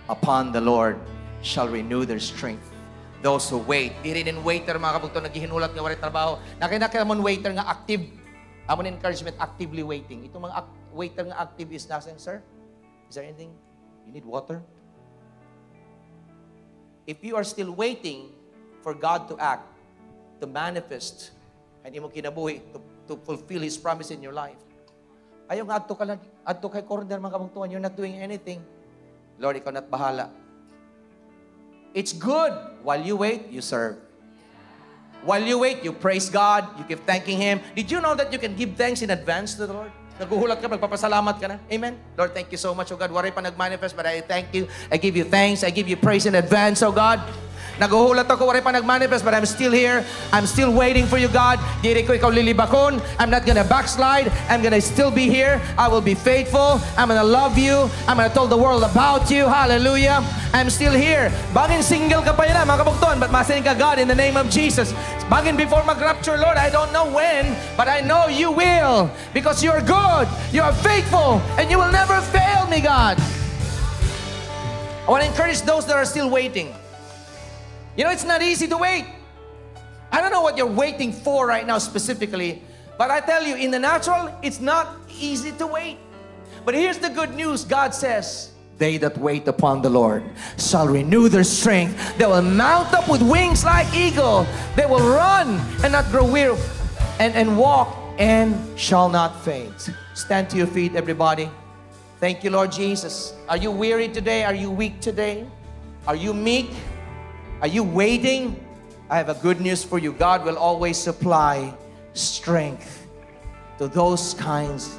upon the Lord shall renew their strength. Those who wait. Di rin waiter, mga kabugto, naghihinulat nga waray trabaho. Nakita mo waiter nga active. Amon encouragement, actively waiting. Itong mga waiter nga active is nothing, sir. Is there anything? You need water? If you are still waiting for God to act, to manifest, hindi mo kinabuhi, to fulfill His promise in your life, ayaw nga adto kay corner, mga kabugtuan, you're not doing anything. Lord, ikaw na't bahala. It's good. While you wait, you serve. While you wait, you praise God. You keep thanking Him. Did you know that you can give thanks in advance to the Lord? Naguhulat ka, magpapasalamat ka na. Amen? Lord, thank you so much, oh God. Waray pa nagmanifest, but I thank you. I give you thanks. I give you praise in advance, oh God. Naguhulat ako, waray pa nagmanifest, but I'm still here. I'm still waiting for you, God. Diri ko ikaw lilibakon. I'm not gonna backslide. I'm gonna still be here. I will be faithful. I'm gonna love you. I'm gonna tell the world about you. Hallelujah. I'm still here. Bagin single ka pa yun, mga kabukton, but masin ka, God, in the name of Jesus. Bagin before mag-rapture, Lord, I don't know when, but I know you will, because you're good, you are faithful, and you will never fail me, God. I want to encourage those that are still waiting. You know, it's not easy to wait. I don't know what you're waiting for right now specifically, but I tell you, in the natural, it's not easy to wait. But here's the good news. God says, they that wait upon the Lord shall renew their strength. They will mount up with wings like eagle. They will run and not grow weary, and walk and shall not faint. Stand to your feet, everybody. Thank you, Lord Jesus. Are you weary today? Are you weak today? Are you meek? Are you waiting? I have a good news for you. God will always supply strength to those kinds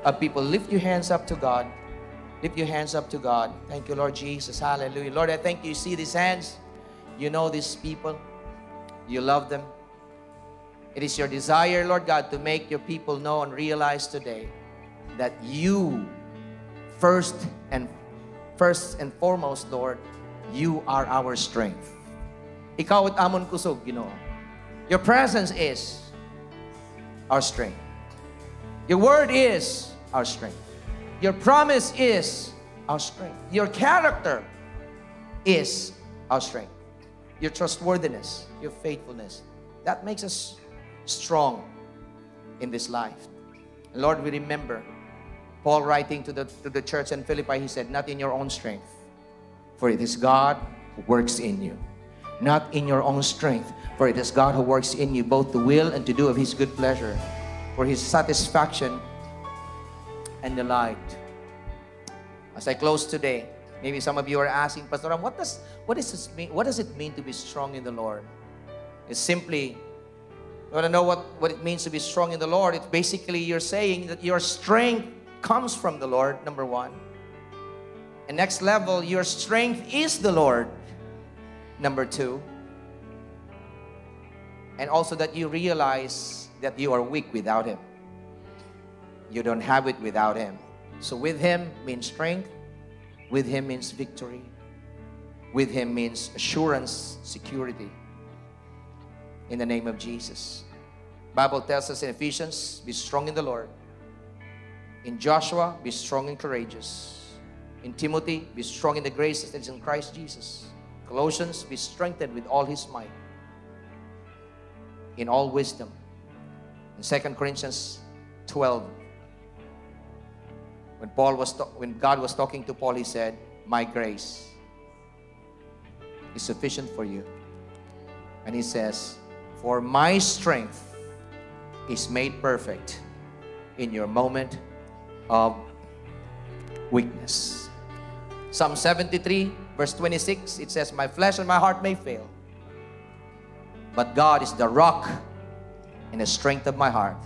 of people. Lift your hands up to God. Lift your hands up to God. Thank you, Lord Jesus. Hallelujah. Lord, I thank you. You see these hands? You know these people. You love them. It is your desire, Lord God, to make your people know and realize today that you, first and foremost, Lord, you are our strength. Ikaw at amon kusog, Ginoo. Your presence is our strength. Your word is our strength. Your promise is our strength. Your character is our strength. Your trustworthiness, your faithfulness, that makes us strong in this life. And Lord, we remember Paul writing to the church in Philippi, he said, not in your own strength, for it is God who works in you. Not in your own strength, for it is God who works in you both to will and to do of His good pleasure, for His satisfaction and delight. As I close today, maybe some of you are asking, Pastor Ram, what does it mean to be strong in the Lord? It's simply, you want to know what it means to be strong in the Lord? It's basically you're saying that your strength comes from the Lord, number one. And next level, your strength is the Lord, number two. And also that you realize that you are weak without Him. You don't have it without Him. So with Him means strength. With Him means victory. With Him means assurance, security. In the name of Jesus. Bible tells us in Ephesians, be strong in the Lord. In Joshua, be strong and courageous. In Timothy, be strong in the grace that is in Christ Jesus. Colossians, be strengthened with all His might. In all wisdom. In 2 Corinthians 12, when God was talking to Paul, He said, my grace is sufficient for you. And He says, for my strength is made perfect in your moment of weakness. Psalm 73, verse 26, it says, my flesh and my heart may fail, but God is the rock and the strength of my heart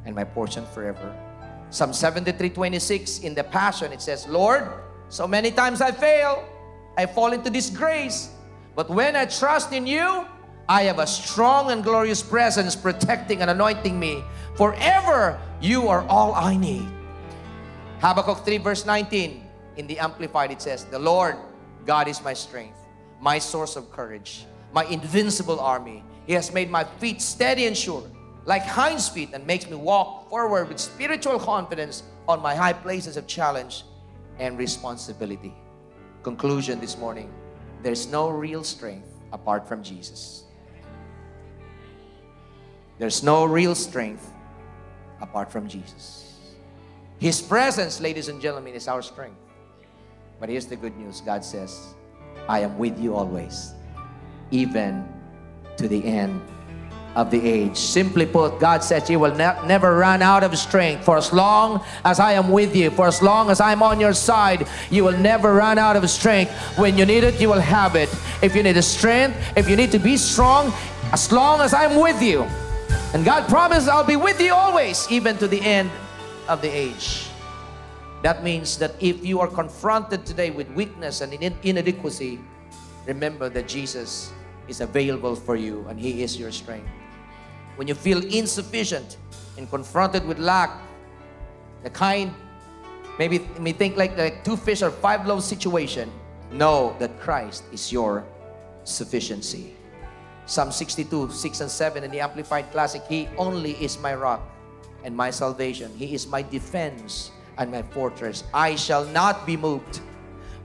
and my portion forever. Psalm 73, 26, in the Passion, it says, Lord, so many times I fail, I fall into disgrace, but when I trust in you, I have a strong and glorious presence protecting and anointing me. Forever, you are all I need. Habakkuk 3, verse 19, in the Amplified, it says, the Lord God is my strength, my source of courage, my invincible army. He has made my feet steady and sure, like hinds feet, and makes me walk forward with spiritual confidence on my high places of challenge and responsibility. Conclusion this morning, there's no real strength apart from Jesus. There's no real strength apart from Jesus. His presence, ladies and gentlemen, is our strength. But here's the good news. God says, I am with you always, even to the end of the age. Simply put, God says you will never run out of strength. For as long as I am with you, for as long as I'm on your side, you will never run out of strength. When you need it, you will have it. If you need a strength, if you need to be strong, as long as I'm with you. And God promised, I'll be with you always, even to the end of the age. That means that if you are confronted today with weakness and inadequacy, remember that Jesus is available for you and He is your strength. When you feel insufficient and confronted with lack, the kind, maybe you may think like 2 fish or 5 loaves situation, know that Christ is your sufficiency. Psalm 62, 6 and 7 in the Amplified Classic, He only is my rock and my salvation. He is my defense and my fortress. I shall not be moved.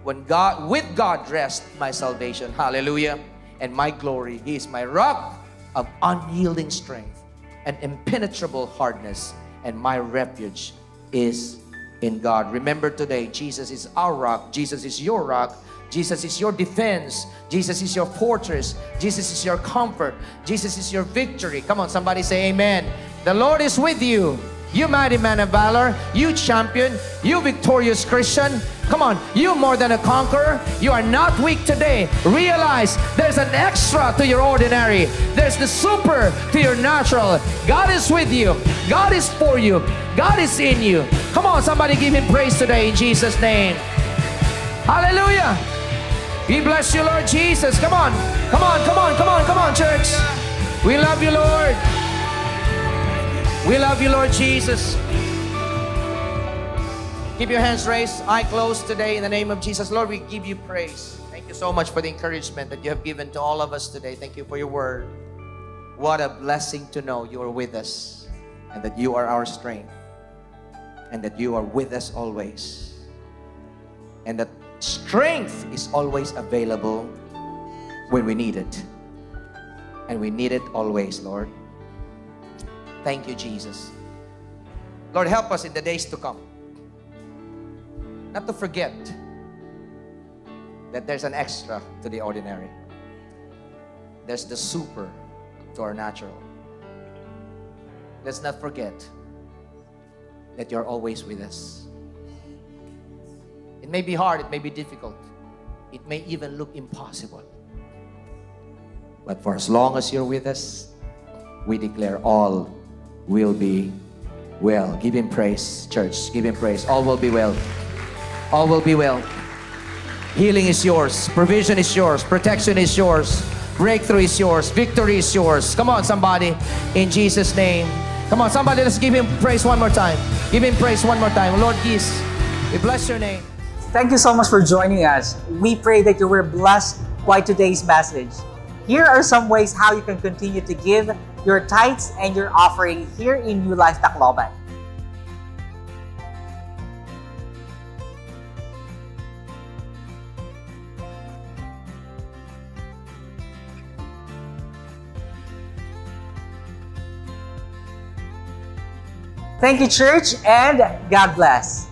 With God rests my salvation. Hallelujah. And my glory. He is my rock of unyielding strength and impenetrable hardness. And my refuge is in God. Remember today, Jesus is our rock. Jesus is your rock. Jesus is your defense. Jesus is your fortress. Jesus is your comfort. Jesus is your victory. Come on, somebody say amen. The Lord is with you. You mighty man of valor, you champion, you victorious Christian. Come on, you more than a conqueror. You are not weak today. Realize there's an extra to your ordinary. There's the super to your natural. God is with you. God is for you. God is in you. Come on, somebody give Him praise today in Jesus' name. Hallelujah. We bless you, Lord Jesus. Come on, come on, come on, come on, come on, church. We love you, Lord. We love you, Lord Jesus. Keep your hands raised, eye closed today in the name of Jesus. Lord, we give you praise. Thank you so much for the encouragement that you have given to all of us today. Thank you for your word. What a blessing to know you are with us and that you are our strength and that you are with us always and that strength is always available when we need it. And we need it always, Lord. Thank you, Jesus. Lord, help us in the days to come not to forget that there's an extra to the ordinary. There's the super to our natural. Let's not forget that you're always with us. It may be hard, it may be difficult, it may even look impossible. But for as long as you're with us, we declare all will be well. Give Him praise, church. Give Him praise. All will be well. All will be well. Healing is yours. Provision is yours. Protection is yours. Breakthrough is yours. Victory is yours. Come on, somebody. In Jesus' name. Come on, somebody. Let's give Him praise one more time. Give Him praise one more time. Lord Jesus, we bless your name. Thank you so much for joining us. We pray that you were blessed by today's message. Here are some ways how you can continue to give your tithes and your offering here in New Life Tacloban. Thank you, church, and God bless.